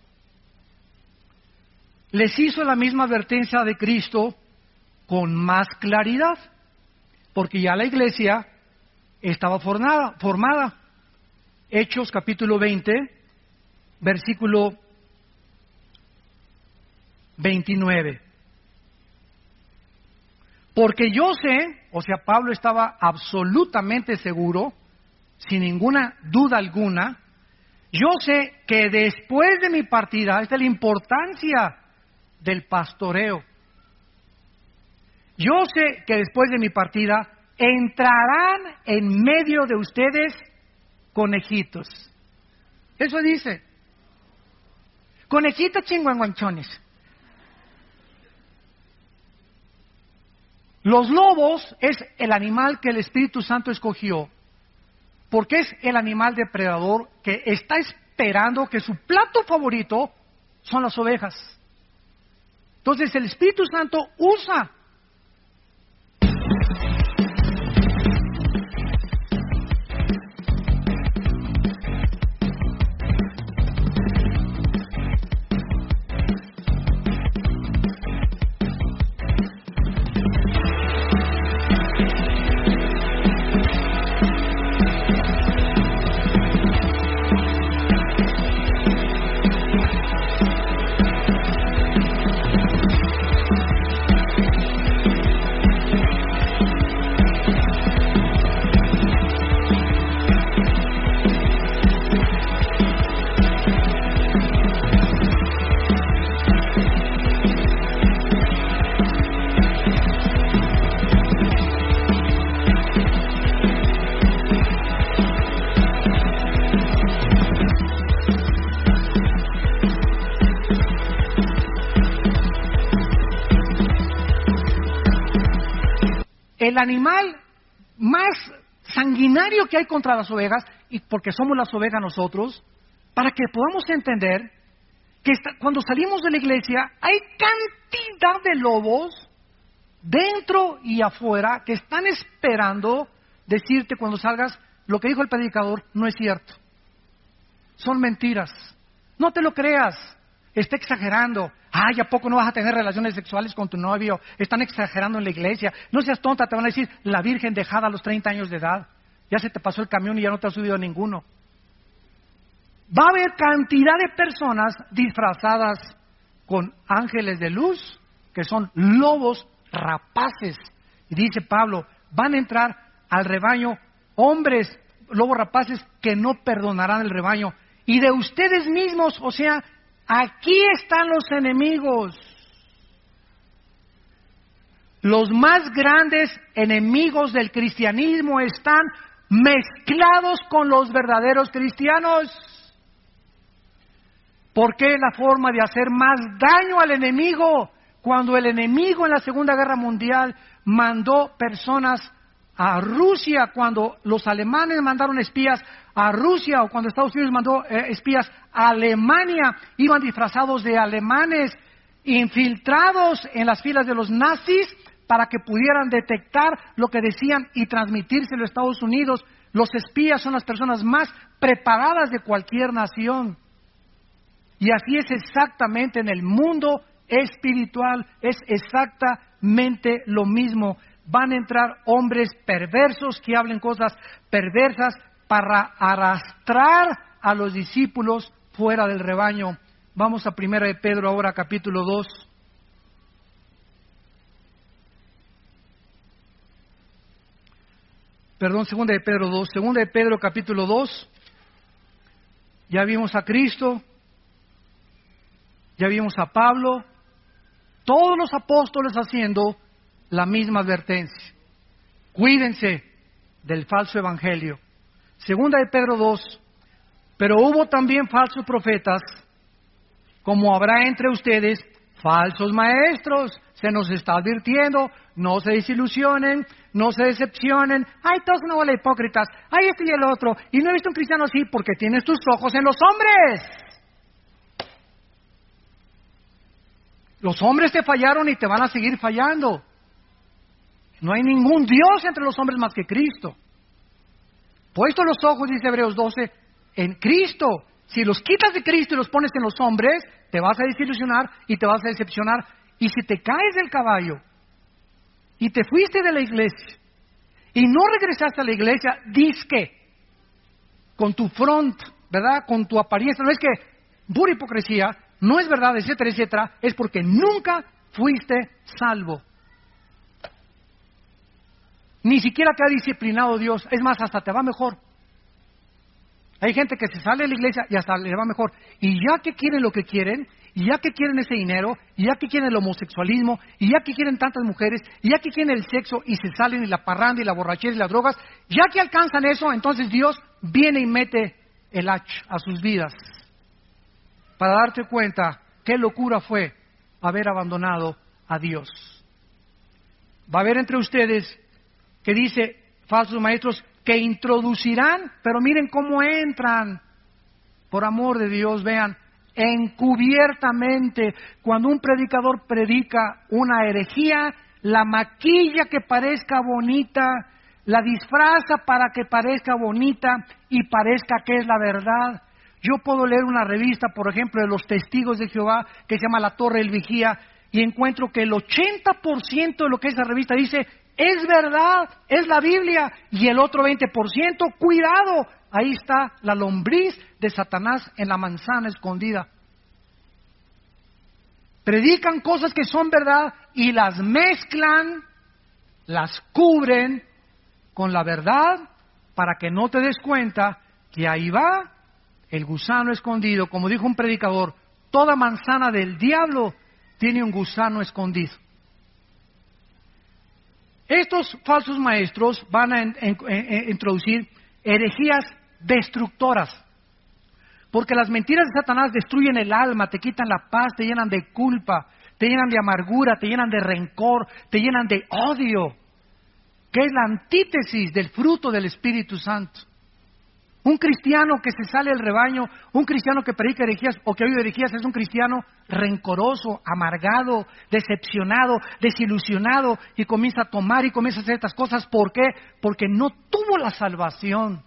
les hizo la misma advertencia de Cristo con más claridad, porque ya la iglesia estaba formada. Hechos capítulo 20, versículo 29. Porque yo sé, o sea, Pablo estaba absolutamente seguro, sin ninguna duda alguna, yo sé que después de mi partida, esta es la importancia del pastoreo, yo sé que después de mi partida entrarán en medio de ustedes conejitos. Eso dice. Conejitos chingüengüenchones. Los lobos es el animal que el Espíritu Santo escogió, porque es el animal depredador que está esperando que su plato favorito son las ovejas. Entonces el Espíritu Santo usa el animal más sanguinario que hay contra las ovejas, y porque somos las ovejas nosotros, para que podamos entender que cuando salimos de la iglesia hay cantidad de lobos dentro y afuera que están esperando decirte cuando salgas: lo que dijo el predicador no es cierto, son mentiras, no te lo creas, está exagerando. Ay, ¿a poco no vas a tener relaciones sexuales con tu novio? Están exagerando en la iglesia. No seas tonta, te van a decir: la virgen dejada a los 30 años de edad. Ya se te pasó el camión y ya no te has subido a ninguno. Va a haber cantidad de personas disfrazadas con ángeles de luz, que son lobos rapaces. Y dice Pablo, van a entrar al rebaño hombres, lobos rapaces, que no perdonarán el rebaño. Y de ustedes mismos, o sea, aquí están los enemigos. Los más grandes enemigos del cristianismo están mezclados con los verdaderos cristianos. ¿Por qué la forma de hacer más daño al enemigo? Cuando el enemigo en la Segunda Guerra Mundial mandó personas a Rusia, cuando los alemanes mandaron espías a Rusia, o cuando Estados Unidos mandó espías a Alemania, iban disfrazados de alemanes, infiltrados en las filas de los nazis, para que pudieran detectar lo que decían y transmitírselo a Estados Unidos. Los espías son las personas más preparadas de cualquier nación. Y así es exactamente en el mundo espiritual, es exactamente lo mismo. Van a entrar hombres perversos que hablen cosas perversas para arrastrar a los discípulos fuera del rebaño. Vamos a 1 de Pedro ahora, capítulo 2. Perdón, 2 de Pedro 2. 2 de Pedro capítulo 2. Ya vimos a Cristo. Ya vimos a Pablo. Todos los apóstoles haciendo la misma advertencia. Cuídense del falso evangelio. 2 de Pedro 2. Pero hubo también falsos profetas, como habrá entre ustedes falsos maestros. Se nos está advirtiendo, no se desilusionen, no se decepcionen. Ay, todos una bola de hipócritas. Ay, este y el otro. Y no he visto un cristiano así porque tienes tus ojos en los hombres. Los hombres te fallaron y te van a seguir fallando. No hay ningún Dios entre los hombres más que Cristo. Puesto los ojos, dice Hebreos 12, en Cristo. Si los quitas de Cristo y los pones en los hombres, te vas a desilusionar y te vas a decepcionar. Y si te caes del caballo y te fuiste de la iglesia y no regresaste a la iglesia, disque, con tu front, ¿verdad? Con tu apariencia, no es que pura hipocresía, no es verdad, etcétera, etcétera, es porque nunca fuiste salvo. Ni siquiera te ha disciplinado Dios, es más, hasta te va mejor. Hay gente que se sale de la iglesia y hasta le va mejor. Y ya que quieren lo que quieren, y ya que quieren ese dinero, y ya que quieren el homosexualismo, y ya que quieren tantas mujeres, y ya que quieren el sexo, y se salen y la parranda y la borrachera y las drogas, ya que alcanzan eso, entonces Dios viene y mete el hacha a sus vidas. Para darte cuenta qué locura fue haber abandonado a Dios. Va a haber entre ustedes que dice falsos maestros que introducirán, pero miren cómo entran, por amor de Dios, vean, encubiertamente. Cuando un predicador predica una herejía, la maquilla que parezca bonita, la disfraza para que parezca bonita y parezca que es la verdad. Yo puedo leer una revista, por ejemplo, de los Testigos de Jehová, que se llama La Torre del Vigía, y encuentro que el 80% de lo que esa revista dice es verdad, es la Biblia, y el otro 20%, cuidado, ahí está la lombriz de Satanás en la manzana escondida. Predican cosas que son verdad y las mezclan, las cubren con la verdad para que no te des cuenta que ahí va el gusano escondido. Como dijo un predicador, toda manzana del diablo tiene un gusano escondido. Estos falsos maestros van a introducir herejías destructoras, porque las mentiras de Satanás destruyen el alma, te quitan la paz, te llenan de culpa, te llenan de amargura, te llenan de rencor, te llenan de odio. que es la antítesis del fruto del Espíritu Santo. Un cristiano que se sale del rebaño, un cristiano que predica herejías o que oye herejías, es un cristiano rencoroso, amargado, decepcionado, desilusionado, y comienza a tomar y comienza a hacer estas cosas. ¿Por qué? Porque no tuvo la salvación.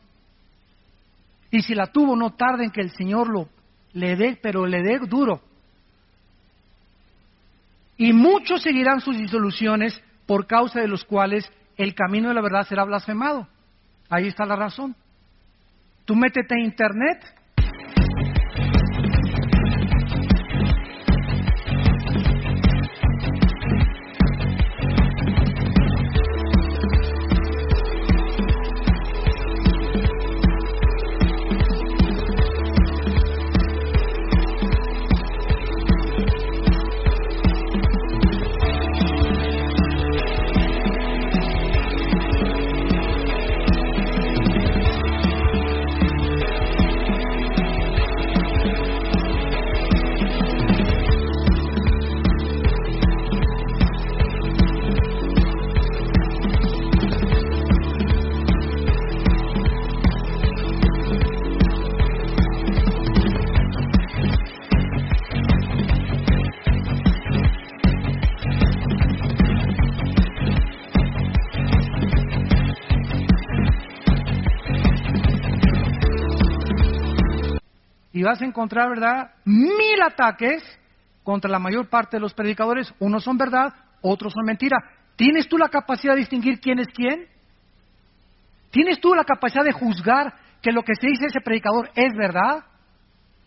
Y si la tuvo, no tarde en que el Señor le dé, pero le dé duro. Y muchos seguirán sus disoluciones, por causa de los cuales el camino de la verdad será blasfemado. Ahí está la razón. Tú métete en internet. Y vas a encontrar, ¿verdad?, 1000 ataques contra la mayor parte de los predicadores. Unos son verdad, otros son mentira. ¿Tienes tú la capacidad de distinguir quién es quién? ¿Tienes tú la capacidad de juzgar que lo que se dice ese predicador es verdad?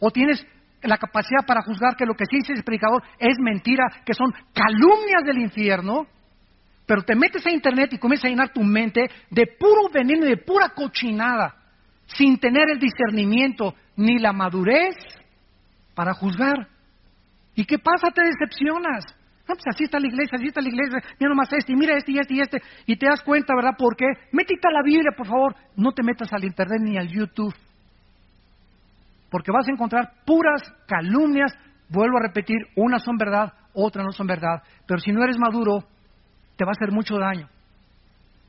¿O tienes la capacidad para juzgar que lo que se dice ese predicador es mentira, que son calumnias del infierno? Pero te metes a internet y comienzas a llenar tu mente de puro veneno y de pura cochinada, sin tener el discernimiento ni la madurez para juzgar. ¿Y qué pasa? Te decepcionas. No, pues así está la iglesia, mira nomás y mira y este, y te das cuenta, ¿verdad? ¿Por qué? Métete a la Biblia, por favor. No te metas al internet ni al YouTube, porque vas a encontrar puras calumnias. Vuelvo a repetir, unas son verdad, otras no son verdad. Pero si no eres maduro, te va a hacer mucho daño,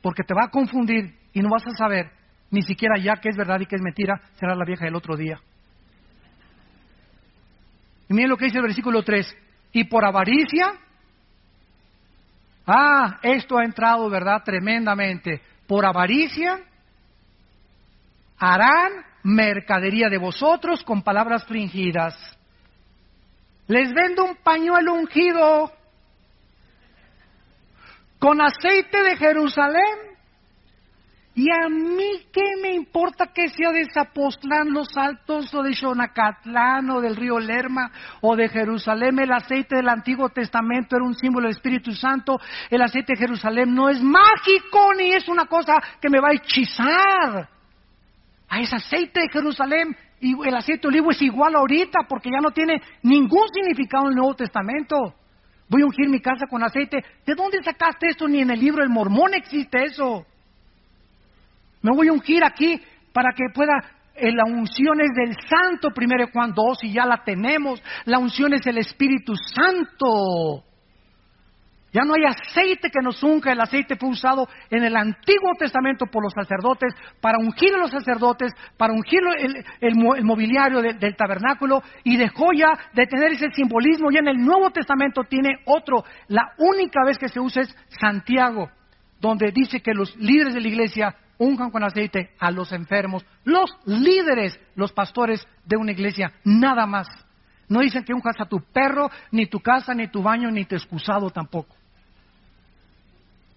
porque te va a confundir y no vas a saber ni siquiera ya qué es verdad y qué es mentira. Será la vieja del otro día. Y miren lo que dice el versículo 3. Y por avaricia, esto ha entrado, ¿verdad?, tremendamente. Por avaricia harán mercadería de vosotros con palabras fingidas. Les vendo un pañuelo ungido con aceite de Jerusalén. Y a mí, ¿qué me importa que sea de Zapotlán, Los Altos, o de Xonacatlán, o del río Lerma, o de Jerusalén? El aceite del Antiguo Testamento era un símbolo del Espíritu Santo. El aceite de Jerusalén no es mágico, ni es una cosa que me va a hechizar. Es aceite de Jerusalén, y el aceite de olivo es igual ahorita, porque ya no tiene ningún significado en el Nuevo Testamento. Voy a ungir mi casa con aceite. ¿De dónde sacaste esto? Ni en el libro del Mormón existe eso. Me voy a ungir aquí para que pueda... La unción es del Santo, 1 Juan 2, y ya la tenemos. La unción es el Espíritu Santo. Ya no hay aceite que nos unja. El aceite fue usado en el Antiguo Testamento por los sacerdotes, para ungir a los sacerdotes, para ungir el mobiliario del tabernáculo, y dejó ya de tener ese simbolismo. Ya en el Nuevo Testamento tiene otro. La única vez que se usa es Santiago, donde dice que los líderes de la iglesia unjan con aceite a los enfermos. Los líderes, los pastores de una iglesia, nada más. No dicen que unjas a tu perro, ni tu casa, ni tu baño, ni tu excusado tampoco.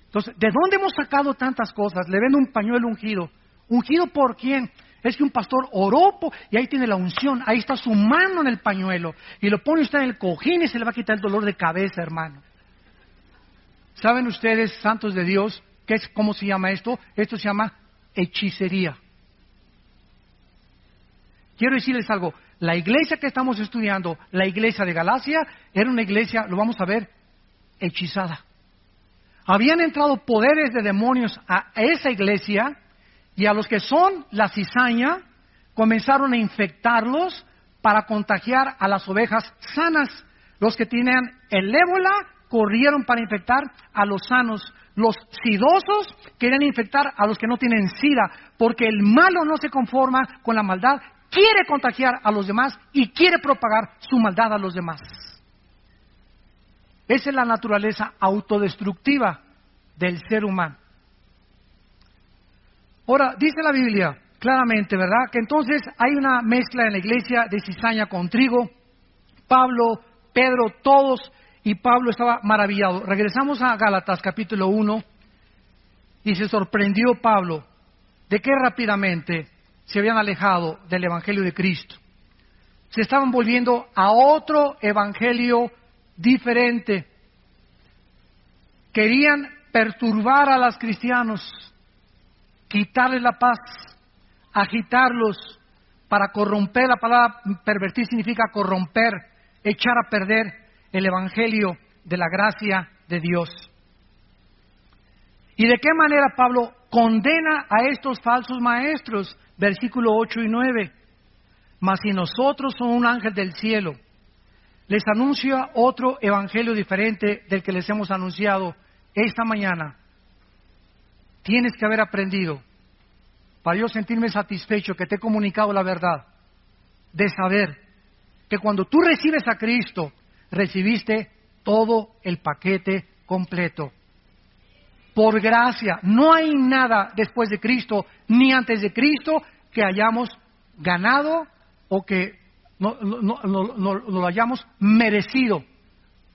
Entonces, ¿de dónde hemos sacado tantas cosas? Le vendo un pañuelo ungido. ¿Ungido por quién? Es que un pastor oró y ahí tiene la unción. Ahí está su mano en el pañuelo. Y lo pone usted en el cojín y se le va a quitar el dolor de cabeza, hermano. ¿Saben ustedes, santos de Dios, cómo se llama esto? Esto se llama hechicería. Quiero decirles algo. La iglesia que estamos estudiando, la iglesia de Galacia, era una iglesia, lo vamos a ver, hechizada. Habían entrado poderes de demonios a esa iglesia, y a los que son la cizaña comenzaron a infectarlos para contagiar a las ovejas sanas. Los que tenían el ébola corrieron para infectar a los sanos. Los sidosos querían infectar a los que no tienen sida, porque el malo no se conforma con la maldad, quiere contagiar a los demás y quiere propagar su maldad a los demás. Esa es la naturaleza autodestructiva del ser humano. Ahora, dice la Biblia claramente, ¿verdad?, que entonces hay una mezcla en la iglesia de cizaña con trigo. Pablo, Pedro, todos, y Pablo estaba maravillado. Regresamos a Gálatas capítulo 1 y se sorprendió Pablo de que rápidamente se habían alejado del evangelio de Cristo. Se estaban volviendo a otro evangelio diferente. Querían perturbar a los cristianos, quitarles la paz, agitarlos para corromper. La palabra pervertir significa corromper, echar a perder el evangelio de la gracia de Dios. ¿Y de qué manera Pablo condena a estos falsos maestros? Versículo 8 y 9. Mas si nosotros somos un ángel del cielo, les anuncia otro evangelio diferente del que les hemos anunciado esta mañana. Tienes que haber aprendido, para yo sentirme satisfecho que te he comunicado la verdad, de saber que cuando tú recibes a Cristo, recibiste todo el paquete completo. Por gracia, no hay nada después de Cristo, ni antes de Cristo, que hayamos ganado o que no lo hayamos merecido.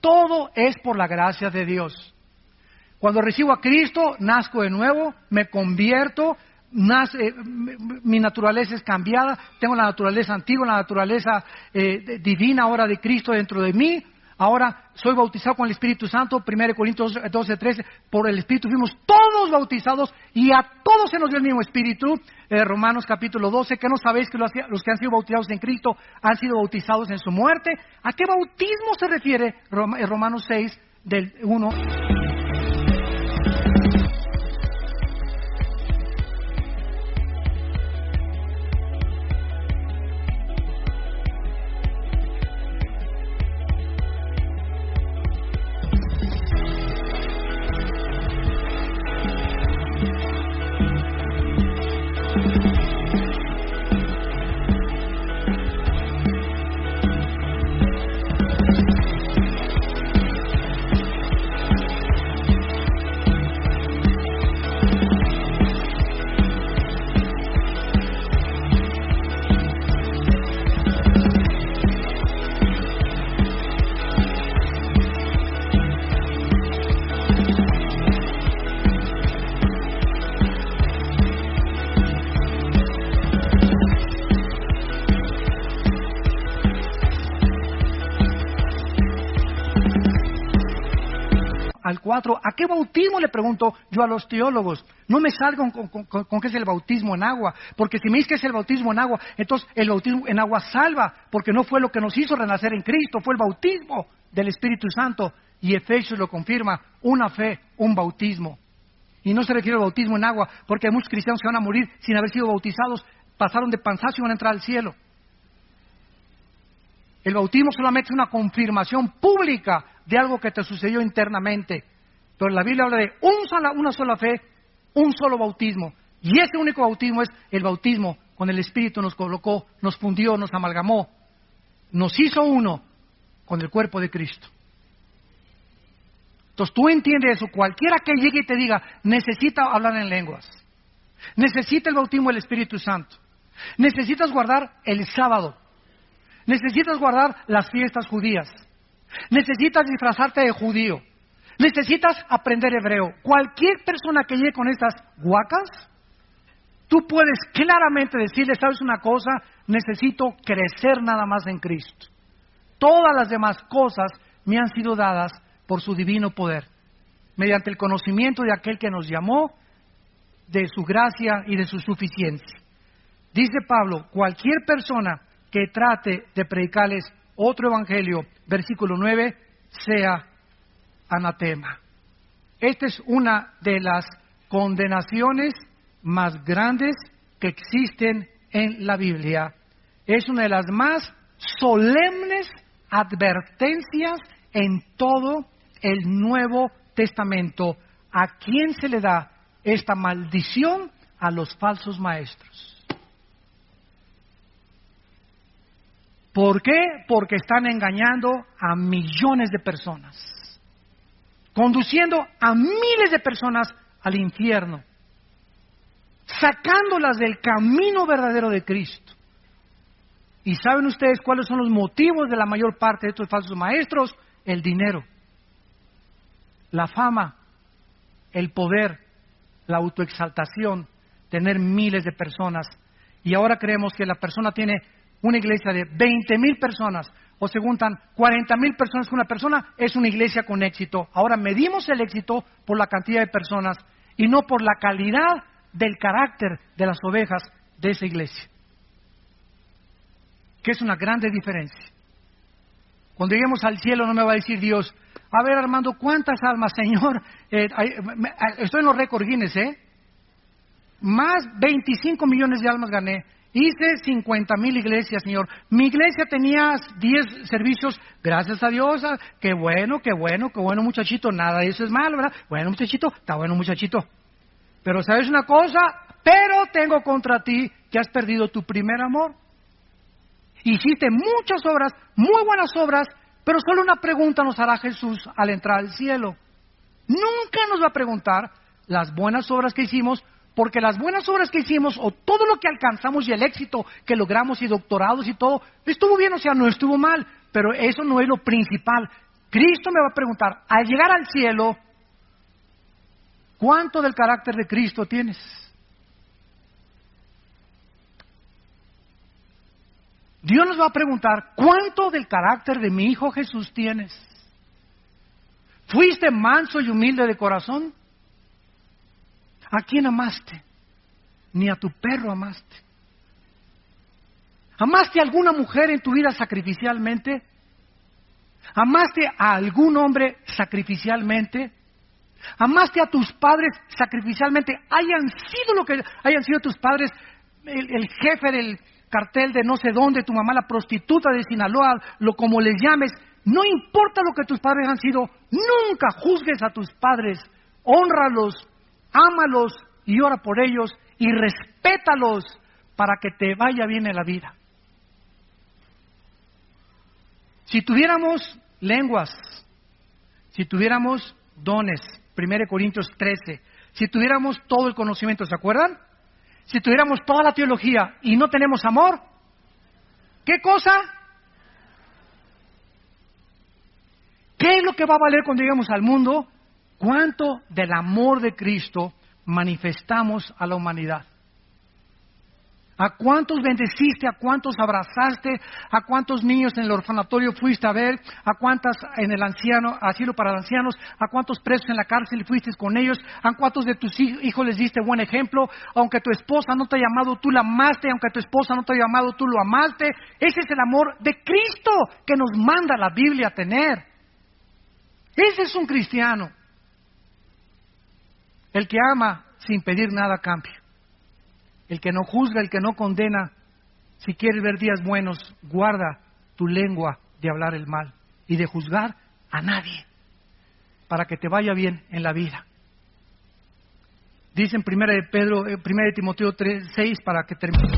Todo es por la gracia de Dios. Cuando recibo a Cristo, nazco de nuevo, me convierto, mi naturaleza es cambiada, tengo la naturaleza antigua, la naturaleza divina ahora de Cristo dentro de mí. Ahora soy bautizado con el Espíritu Santo, 1 Corintios 12:13, por el Espíritu fuimos todos bautizados y a todos se nos dio el mismo Espíritu. Romanos capítulo 12, que no sabéis que los que han sido bautizados en Cristo han sido bautizados en su muerte. ¿A qué bautismo se refiere Romanos 6 del 1? Al 4, ¿a qué bautismo? Le pregunto yo a los teólogos. No me salgan con qué es el bautismo en agua, porque si me dices que es el bautismo en agua, entonces el bautismo en agua salva, porque no fue lo que nos hizo renacer en Cristo, fue el bautismo del Espíritu Santo, y Efesios lo confirma, una fe, un bautismo. Y no se refiere al bautismo en agua, porque hay muchos cristianos que van a morir sin haber sido bautizados, pasaron de panzazo y van a entrar al cielo. El bautismo solamente es una confirmación pública de algo que te sucedió internamente. Pero la Biblia habla de una sola fe, un solo bautismo. Y ese único bautismo es el bautismo con el Espíritu. Nos colocó, nos fundió, nos amalgamó, nos hizo uno con el cuerpo de Cristo. Entonces tú entiendes eso. Cualquiera que llegue y te diga, necesita hablar en lenguas, necesita el bautismo del Espíritu Santo, necesitas guardar el sábado, necesitas guardar las fiestas judías, necesitas disfrazarte de judío, necesitas aprender hebreo. Cualquier persona que llegue con estas guacas, tú puedes claramente decirle, ¿sabes una cosa? Necesito crecer nada más en Cristo. Todas las demás cosas me han sido dadas por su divino poder, mediante el conocimiento de aquel que nos llamó, de su gracia y de su suficiencia. Dice Pablo, cualquier persona que trate de predicarles otro evangelio, versículo 9, sea anatema. Esta es una de las condenaciones más grandes que existen en la Biblia. Es una de las más solemnes advertencias en todo el Nuevo Testamento ¿a quién se le da esta maldición? A los falsos maestros. ¿Por qué? Porque están engañando a millones de personas, conduciendo a miles de personas al infierno, sacándolas del camino verdadero de Cristo. ¿Y saben ustedes cuáles son los motivos de la mayor parte de estos falsos maestros? El dinero, la fama, el poder, la autoexaltación, tener miles de personas. Y ahora creemos que la persona tiene una iglesia de 20,000 personas, o se juntan 40,000 personas con una persona, es una iglesia con éxito. Ahora medimos el éxito por la cantidad de personas y no por la calidad del carácter de las ovejas de esa iglesia, que es una grande diferencia. Cuando lleguemos al cielo no me va a decir Dios, a ver Armando, ¿cuántas almas, Señor? Estoy en los récords Guinness, Más 25 millones de almas gané. Hice 50,000 iglesias, Señor. Mi iglesia tenía 10 servicios, gracias a Dios. Qué bueno, muchachito. Nada de eso es malo, ¿verdad? Bueno, muchachito, está bueno, muchachito. Pero ¿sabes una cosa? Pero tengo contra ti que has perdido tu primer amor. Hiciste muchas obras, muy buenas obras, pero solo una pregunta nos hará Jesús al entrar al cielo. Nunca nos va a preguntar las buenas obras que hicimos, porque las buenas obras que hicimos, o todo lo que alcanzamos y el éxito que logramos y doctorados y todo, estuvo bien, o sea, no estuvo mal, pero eso no es lo principal. Cristo me va a preguntar, al llegar al cielo, ¿cuánto del carácter de Cristo tienes? Dios nos va a preguntar, ¿cuánto del carácter de mi Hijo Jesús tienes? ¿Fuiste manso y humilde de corazón? ¿A quién amaste? Ni a tu perro amaste. ¿Amaste a alguna mujer en tu vida sacrificialmente? ¿Amaste a algún hombre sacrificialmente? ¿Amaste a tus padres sacrificialmente? Hayan sido lo que hayan sido tus padres, el jefe del cartel de no sé dónde, tu mamá la prostituta de Sinaloa, lo como les llames, no importa lo que tus padres han sido, nunca juzgues a tus padres, hónralos, ámalos y ora por ellos y respétalos para que te vaya bien en la vida. Si tuviéramos lenguas, si tuviéramos dones, 1 Corintios 13, si tuviéramos todo el conocimiento, ¿se acuerdan? Si tuviéramos toda la teología y no tenemos amor, ¿qué cosa? ¿Qué es lo que va a valer cuando lleguemos al mundo? ¿Cuánto del amor de Cristo manifestamos a la humanidad? ¿A cuántos bendeciste? ¿A cuántos abrazaste? ¿A cuántos niños en el orfanatorio fuiste a ver? ¿A cuántas en el asilo para ancianos? ¿A cuántos presos en la cárcel fuiste con ellos? ¿A cuántos de tus hijos les diste buen ejemplo? Aunque tu esposa no te ha llamado, tú la amaste. Aunque tu esposa no te ha llamado, tú lo amaste. Ese es el amor de Cristo que nos manda la Biblia a tener. Ese es un cristiano. El que ama sin pedir nada a cambio. El que no juzga, el que no condena. Si quieres ver días buenos, guarda tu lengua de hablar el mal y de juzgar a nadie, para que te vaya bien en la vida. Dice en 1 Timoteo 3:6, para que termine.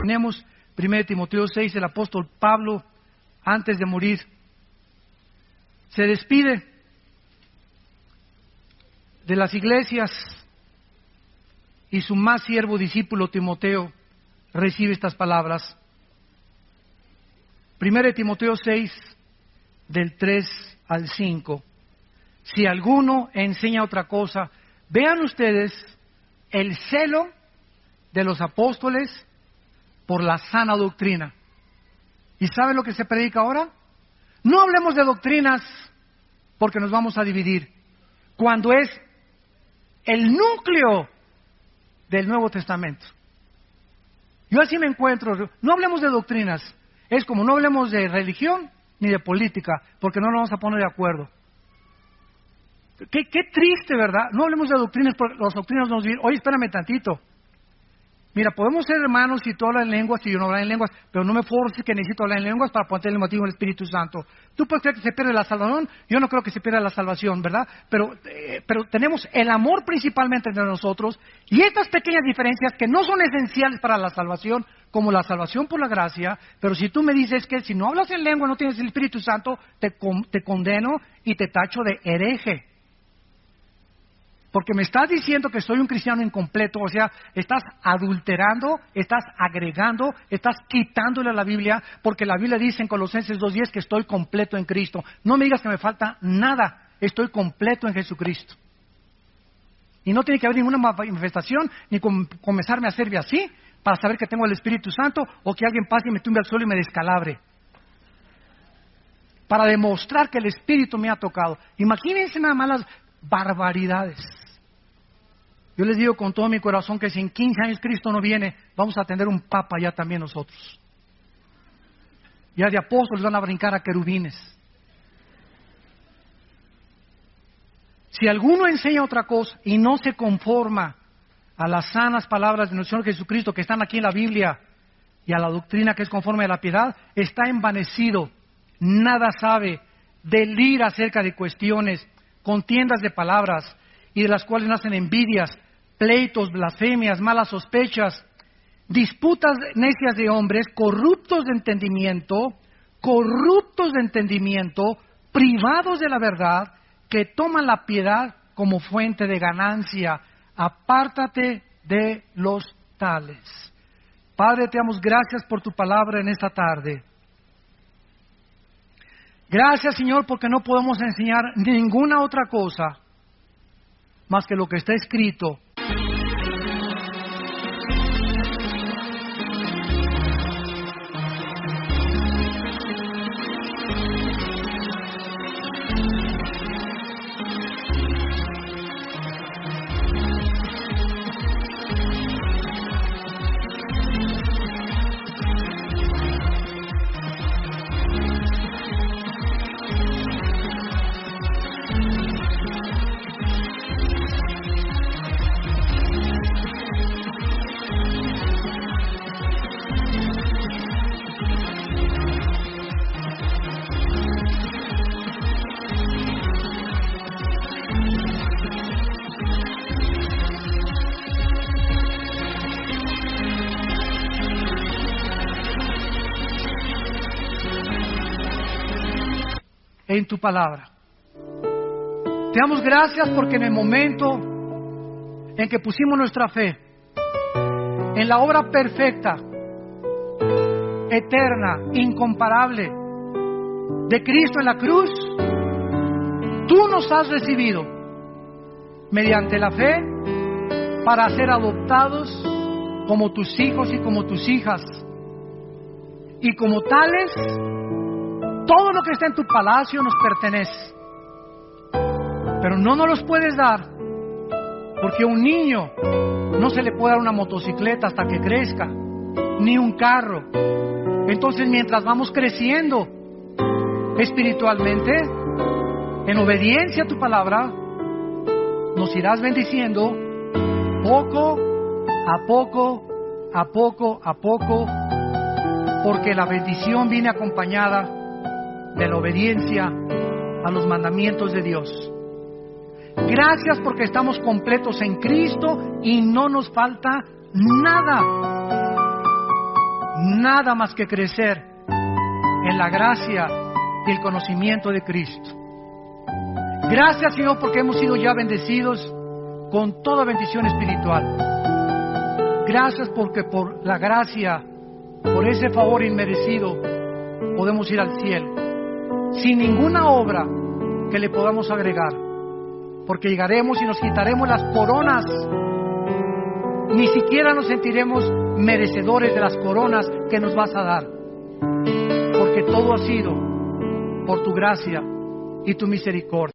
Tenemos 1 Timoteo 6, el apóstol Pablo, antes de morir, se despide de las iglesias y su más siervo discípulo Timoteo recibe estas palabras. 1 Timoteo 6, del 3 al 5. Si alguno enseña otra cosa, vean ustedes el celo de los apóstoles por la sana doctrina. ¿Y sabe lo que se predica ahora? No hablemos de doctrinas porque nos vamos a dividir, cuando es el núcleo del Nuevo Testamento. Yo así me encuentro. No hablemos de doctrinas. Es como no hablemos de religión ni de política, porque no nos vamos a poner de acuerdo. Qué triste, ¿verdad? No hablemos de doctrinas, porque las doctrinas nos dicen, oye, espérame tantito. Mira, podemos ser hermanos si tú hablas en lenguas y yo no hablo en lenguas, pero no me forces que necesito hablar en lenguas para poner el motivo del Espíritu Santo. Tú puedes creer que se pierde la salvación, yo no creo que se pierda la salvación, ¿verdad? Pero tenemos el amor principalmente entre nosotros, y estas pequeñas diferencias que no son esenciales para la salvación, como la salvación por la gracia, pero si tú me dices que si no hablas en lengua no tienes el Espíritu Santo, te condeno y te tacho de hereje. Porque me estás diciendo que soy un cristiano incompleto, o sea, estás adulterando, estás agregando, estás quitándole a la Biblia, porque la Biblia dice en Colosenses 2:10 que estoy completo en Cristo. No me digas que me falta nada, estoy completo en Jesucristo. Y no tiene que haber ninguna manifestación, ni comenzarme a hacerme así, para saber que tengo el Espíritu Santo, o que alguien pase y me tumbe al suelo y me descalabre. Para demostrar que el Espíritu me ha tocado. Imagínense nada más las barbaridades. Yo les digo con todo mi corazón que si en 15 años Cristo no viene, vamos a tener un papa ya también nosotros. Ya de apóstoles van a brincar a querubines. Si alguno enseña otra cosa y no se conforma a las sanas palabras de nuestro Señor Jesucristo que están aquí en la Biblia y a la doctrina que es conforme a la piedad, está envanecido, nada sabe, delira acerca de cuestiones, contiendas de palabras, y de las cuales nacen envidias, pleitos, blasfemias, malas sospechas, disputas necias de hombres, corruptos de entendimiento, privados de la verdad, que toman la piedad como fuente de ganancia. Apártate de los tales. Padre, te damos gracias por tu palabra en esta tarde. Gracias, Señor, porque no podemos enseñar ninguna otra cosa más que lo que está escrito. En tu palabra. Te damos gracias porque en el momento en que pusimos nuestra fe en la obra perfecta, eterna, incomparable de Cristo en la cruz, tú nos has recibido mediante la fe para ser adoptados como tus hijos y como tus hijas, y como tales todo lo que está en tu palacio nos pertenece, pero no nos los puedes dar, porque a un niño no se le puede dar una motocicleta hasta que crezca, ni un carro. Entonces, mientras vamos creciendo espiritualmente, en obediencia a tu palabra, nos irás bendiciendo poco a poco, a poco a poco, porque la bendición viene acompañada de la obediencia a los mandamientos de Dios. Gracias porque estamos completos en Cristo y no nos falta nada más que crecer en la gracia y el conocimiento de Cristo. Gracias, Señor, porque hemos sido ya bendecidos con toda bendición espiritual. Gracias porque por la gracia, por ese favor inmerecido, podemos ir al cielo, sin ninguna obra que le podamos agregar, porque llegaremos y nos quitaremos las coronas. Ni siquiera nos sentiremos merecedores de las coronas que nos vas a dar, porque todo ha sido por tu gracia y tu misericordia.